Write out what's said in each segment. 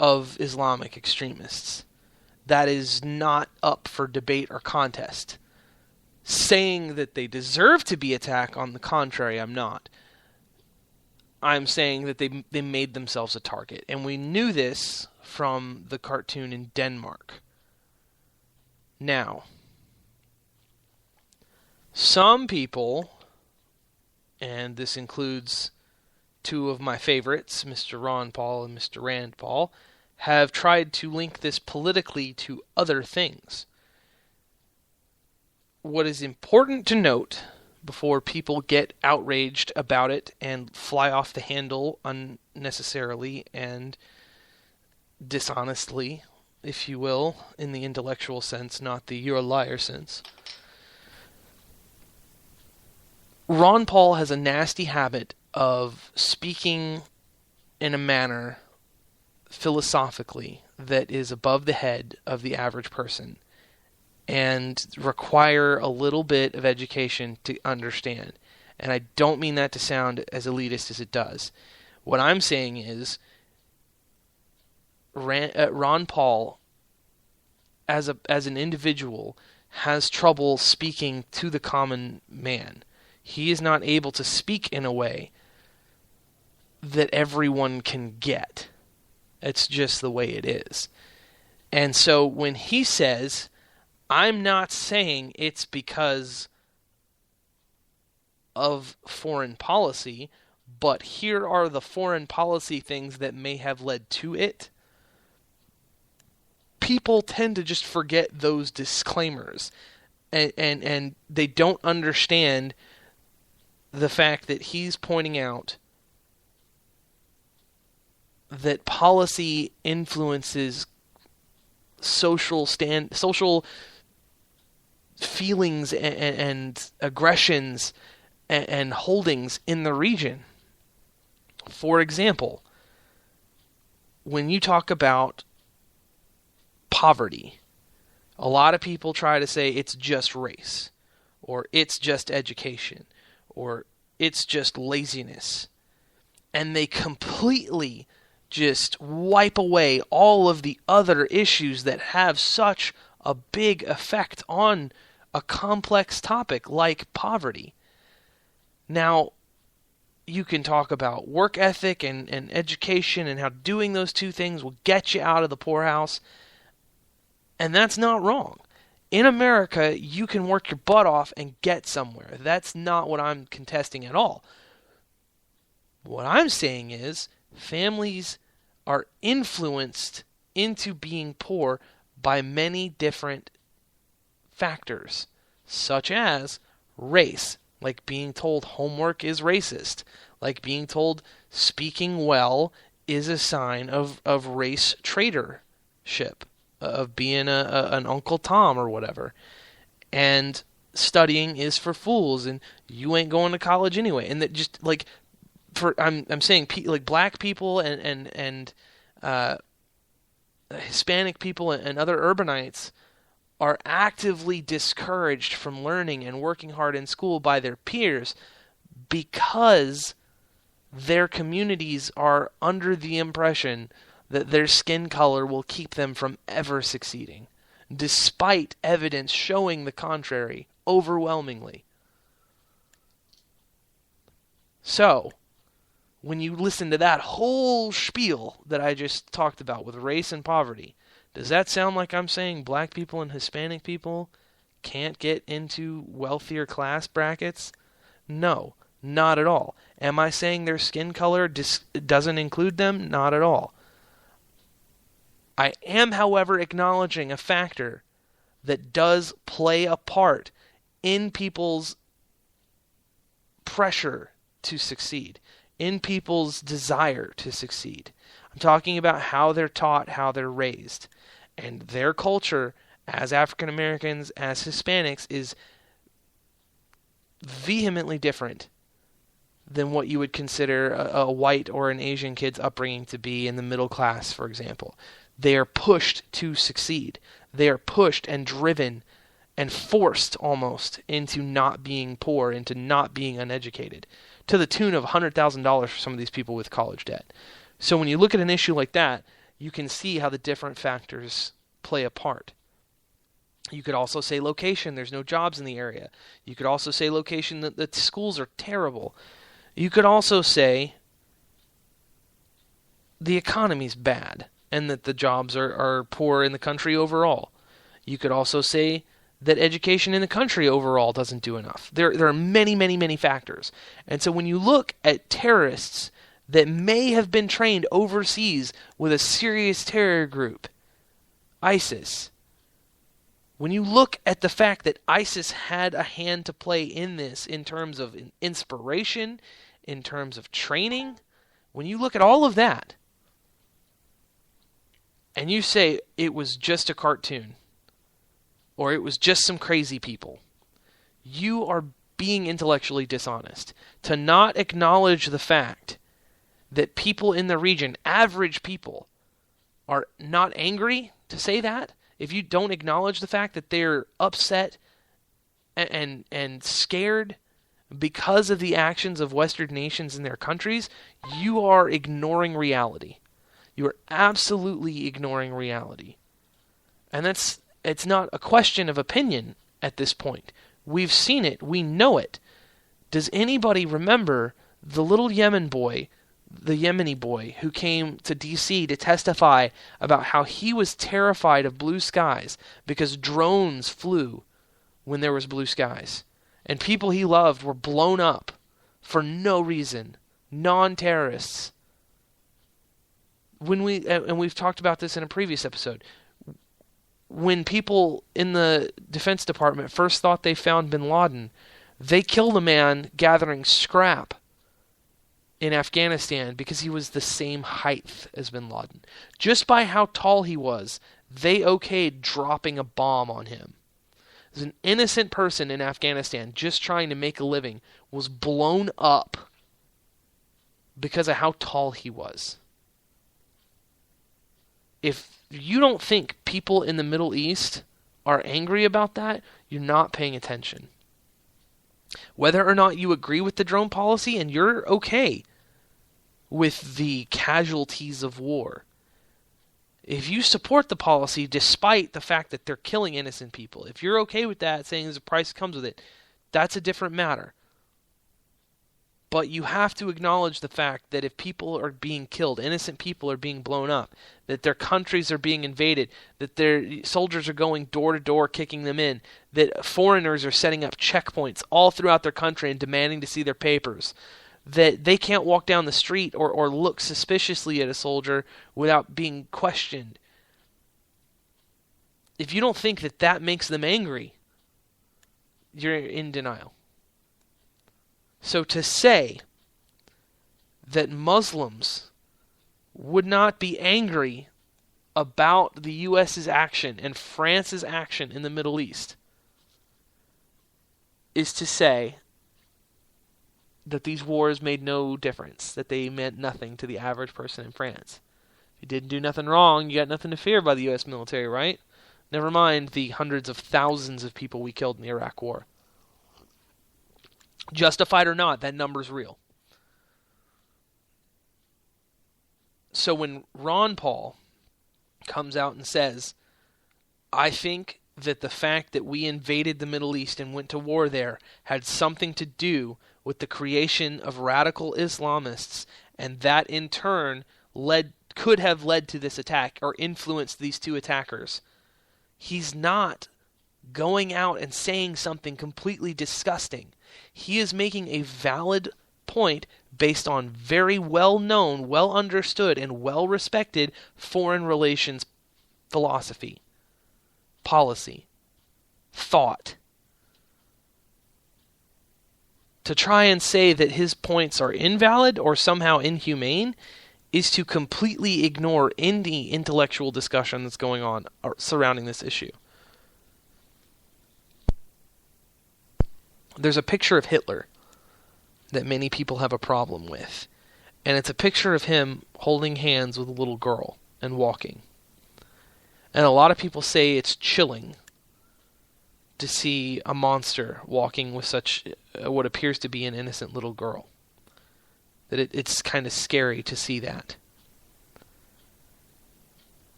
of Islamic extremists. That is not up for debate or contest. Saying that they deserve to be attacked, on the contrary, I'm not. I'm saying that they made themselves a target. And we knew this from the cartoon in Denmark. Now, some people, and this includes two of my favorites, Mr. Ron Paul and Mr. Rand Paul, have tried to link this politically to other things. What is important to note before people get outraged about it and fly off the handle unnecessarily and dishonestly, if you will, in the intellectual sense, not the you're a liar sense. Ron Paul has a nasty habit of speaking in a manner philosophically that is above the head of the average person and require a little bit of education to understand. And I don't mean that to sound as elitist as it does. What I'm saying is Ron Paul, as an individual, has trouble speaking to the common man. He is not able to speak in a way that everyone can get. It's just the way it is. And so when he says, I'm not saying it's because of foreign policy, but here are the foreign policy things that may have led to it, people tend to just forget those disclaimers. And they don't understand the fact that he's pointing out that policy influences social feelings and aggressions and holdings in the region. For example, when you talk about poverty, a lot of people try to say it's just race, or it's just education, or it's just laziness. And they completely just wipe away all of the other issues that have such a big effect on a complex topic like poverty. Now, you can talk about work ethic and education and how doing those two things will get you out of the poorhouse. And that's not wrong. In America, you can work your butt off and get somewhere. That's not what I'm contesting at all. What I'm saying is families are influenced into being poor by many different factors, such as race, like being told homework is racist, like being told speaking well is a sign of race traitorship, of being an Uncle Tom or whatever, and studying is for fools, and you ain't going to college anyway, and that just like I'm saying like black people and Hispanic people and other urbanites are actively discouraged from learning and working hard in school by their peers because their communities are under the impression that their skin color will keep them from ever succeeding, despite evidence showing the contrary overwhelmingly. So, when you listen to that whole spiel that I just talked about with race and poverty, does that sound like I'm saying black people and Hispanic people can't get into wealthier class brackets? No, not at all. Am I saying their skin color doesn't include them? Not at all. I am, however, acknowledging a factor that does play a part in people's pressure to succeed, in people's desire to succeed. I'm talking about how they're taught, how they're raised. And their culture, as African Americans, as Hispanics, is vehemently different than what you would consider a white or an Asian kid's upbringing to be in the middle class, for example. They are pushed to succeed. They are pushed and driven and forced almost into not being poor, into not being uneducated, to the tune of $100,000 for some of these people with college debt. So when you look at an issue like that, you can see how the different factors play a part. You could also say location, there's no jobs in the area. You could also say location, that the schools are terrible. You could also say the economy's bad and that the jobs are poor in the country overall. You could also say that education in the country overall doesn't do enough. There are many, many, many factors. And so when you look at terrorists that may have been trained overseas with a serious terror group, ISIS, when you look at the fact that ISIS had a hand to play in this in terms of inspiration, in terms of training, when you look at all of that, and you say it was just a cartoon, or it was just some crazy people, you are being intellectually dishonest. To not acknowledge the fact that people in the region, average people, are not angry, to say that, if you don't acknowledge the fact that they're upset and scared because of the actions of Western nations in their countries, you are ignoring reality. You are absolutely ignoring reality. And it's not a question of opinion at this point. We've seen it. We know it. Does anybody remember the little Yemeni boy who came to D.C. to testify about how he was terrified of blue skies because drones flew when there was blue skies, and people he loved were blown up for no reason, non-terrorists. We've talked about this in a previous episode, when people in the Defense Department first thought they found bin Laden, they killed a man gathering scrap in Afghanistan because he was the same height as bin Laden. Just by how tall he was, they okayed dropping a bomb on him. As an innocent person in Afghanistan just trying to make a living was blown up because of how tall he was. If you don't think people in the Middle East are angry about that, you're not paying attention. Whether or not you agree with the drone policy and you're okay with the casualties of war, if you support the policy despite the fact that they're killing innocent people, if you're okay with that, saying there's a price that comes with it, that's a different matter. But you have to acknowledge the fact that if people are being killed, innocent people are being blown up, that their countries are being invaded, that their soldiers are going door to door kicking them in, that foreigners are setting up checkpoints all throughout their country and demanding to see their papers, that they can't walk down the street or look suspiciously at a soldier without being questioned. If you don't think that that makes them angry, you're in denial. So to say that Muslims would not be angry about the U.S.'s action and France's action in the Middle East is to say that these wars made no difference, that they meant nothing to the average person in France. If you didn't do nothing wrong, you got nothing to fear by the U.S. military, right? Never mind the hundreds of thousands of people we killed in the Iraq War. Justified or not, that number's real. So when Ron Paul comes out and says, I think that the fact that we invaded the Middle East and went to war there had something to do with the creation of radical Islamists, and that in turn could have led to this attack or influenced these two attackers. He's not going out and saying something completely disgusting. He is making a valid point based on very well-known, well-understood, and well-respected foreign relations philosophy, policy, thought. To try and say that his points are invalid or somehow inhumane is to completely ignore any intellectual discussion that's going on surrounding this issue. There's a picture of Hitler that many people have a problem with, and it's a picture of him holding hands with a little girl and walking. And a lot of people say it's chilling to see a monster walking with such what appears to be an innocent little girl. That it's kind of scary to see that.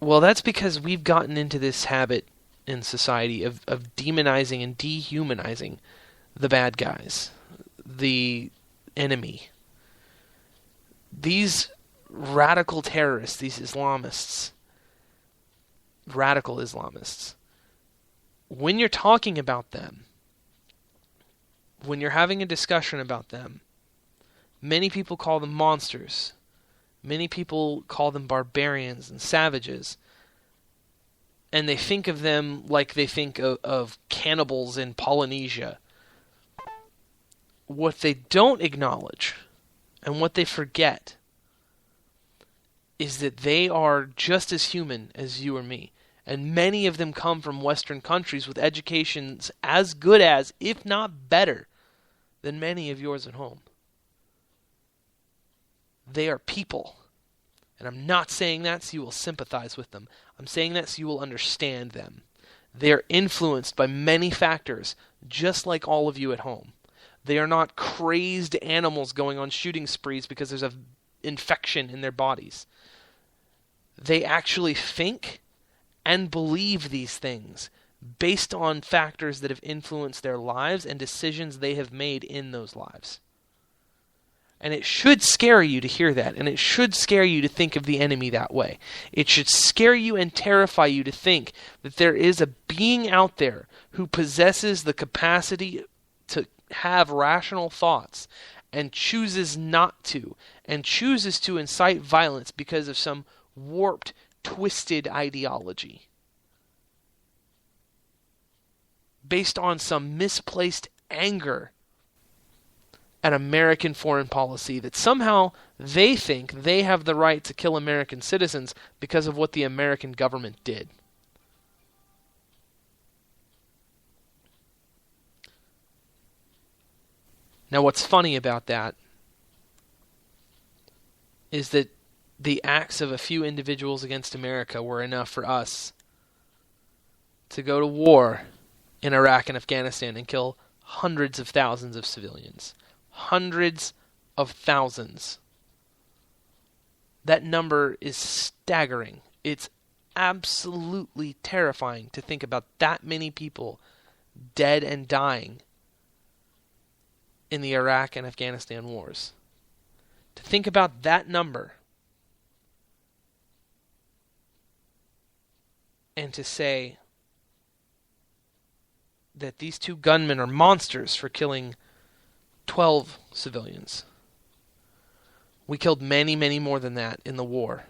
Well, that's because we've gotten into this habit in society of demonizing and dehumanizing the bad guys, the enemy. These radical terrorists, these Islamists, radical Islamists, when you're talking about them, when you're having a discussion about them, many people call them monsters. Many people call them barbarians and savages. And they think of them like they think of cannibals in Polynesia. What they don't acknowledge and what they forget is that they are just as human as you or me. And many of them come from Western countries with educations as good as, if not better, than many of yours at home. They are people. And I'm not saying that so you will sympathize with them. I'm saying that so you will understand them. They are influenced by many factors, just like all of you at home. They are not crazed animals going on shooting sprees because there's an infection in their bodies. They actually think and believe these things based on factors that have influenced their lives and decisions they have made in those lives. And it should scare you to hear that, and it should scare you to think of the enemy that way. It should scare you and terrify you to think that there is a being out there who possesses the capacity to have rational thoughts and chooses not to, and chooses to incite violence because of some warped, twisted ideology based on some misplaced anger at American foreign policy, that somehow they think they have the right to kill American citizens because of what the American government did. Now, what's funny about that is that the acts of a few individuals against America were enough for us to go to war in Iraq and Afghanistan and kill hundreds of thousands of civilians. Hundreds of thousands. That number is staggering. It's absolutely terrifying to think about that many people dead and dying in the Iraq and Afghanistan wars. To think about that number and to say that these two gunmen are monsters for killing 12 civilians. We killed many, many more than that in the war.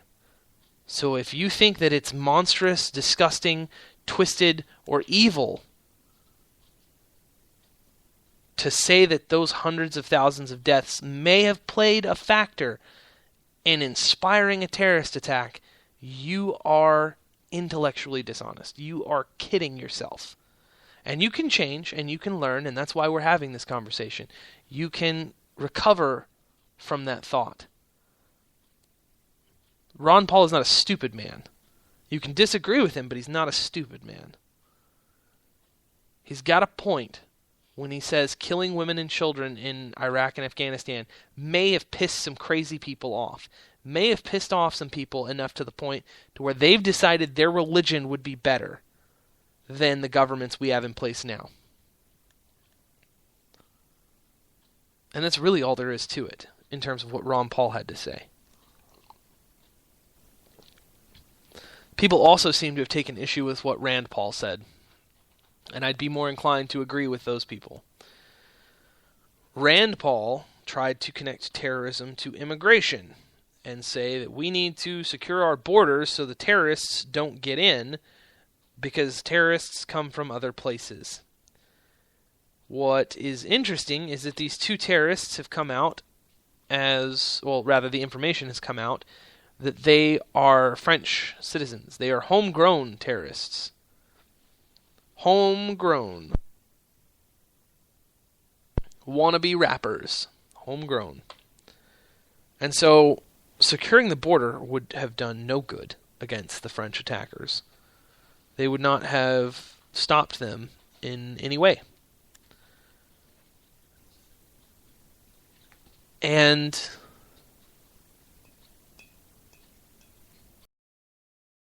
So if you think that it's monstrous, disgusting, twisted, or evil to say that those hundreds of thousands of deaths may have played a factor in inspiring a terrorist attack, you are intellectually dishonest. You are kidding yourself. And you can change, and you can learn, and that's why we're having this conversation. You can recover from that thought. Ron Paul is not a stupid man. You can disagree with him, but he's not a stupid man. He's got a point when he says killing women and children in Iraq and Afghanistan may have pissed some crazy people off. May have pissed off some people enough to the point to where they've decided their religion would be better than the governments we have in place now. And that's really all there is to it, in terms of what Ron Paul had to say. People also seem to have taken issue with what Rand Paul said, and I'd be more inclined to agree with those people. Rand Paul tried to connect terrorism to immigration, and say that we need to secure our borders so the terrorists don't get in, because terrorists come from other places. What is interesting is that these two terrorists have come out the information has come out that they are French citizens. They are homegrown terrorists. Homegrown. Wannabe rappers. Homegrown. And so, securing the border would have done no good against the French attackers. They would not have stopped them in any way. And